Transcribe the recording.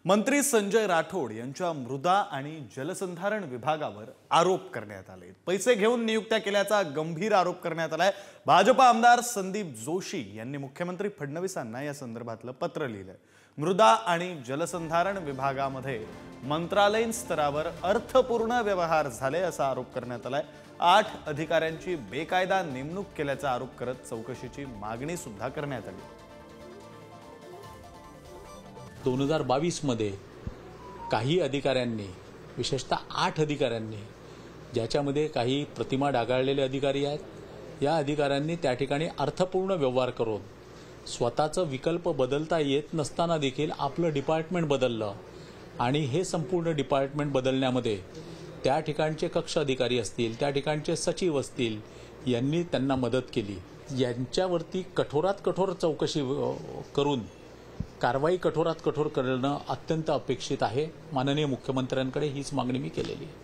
मंत्री संजय राठोड यांच्या मृदा आणि जलसंधारण विभागावर आरोप करण्यात आले। पैसे घेऊन नियुक्त्या केल्याचा गंभीर आरोप करण्यात आलाय। भाजपा आमदार संदीप जोशी यांनी मुख्यमंत्री फडणवीसांना या संदर्भातलं पत्र लिहिलं। मृदा आणि जलसंधारण विभागामध्ये मंत्रालयीन स्तरावर अर्थपूर्ण व्यवहार झाले असा आरोप करण्यात आलाय। 8 अधिकाऱ्यांची बेकायदा नेमणूक केल्याचा आरोप करत चौकशीची मागणी सुद्धा करण्यात आली। 2022 मध्ये काही अधिकाऱ्यांनी, विशेषतः 8 अधिकाऱ्यांनी, ज्याच्यामध्ये काही प्रतिमा डागाळलेले अधिकारी आहेत, या अधिकाऱ्यांनी त्या ठिकाणी अर्थपूर्ण व्यवहार करून स्वतःचा विकल्प बदलता येत नसताना देखील आपलं डिपार्टमेंट बदललं आणि हे संपूर्ण डिपार्टमेंट बदलण्यामध्ये त्या ठिकाणचे कक्ष अधिकारी असतील, त्या ठिकाणचे सचिव असतील, यांनी त्यांना मदत केली। यांच्यावरती कठोरात कठोर चौकशी करून कारवाई कठोरात कठोर करणं अत्यंत अपेक्षित आहे। माननीय मुख्यमंत्र्यांकडे हीच मागणी मी केलेली आहे।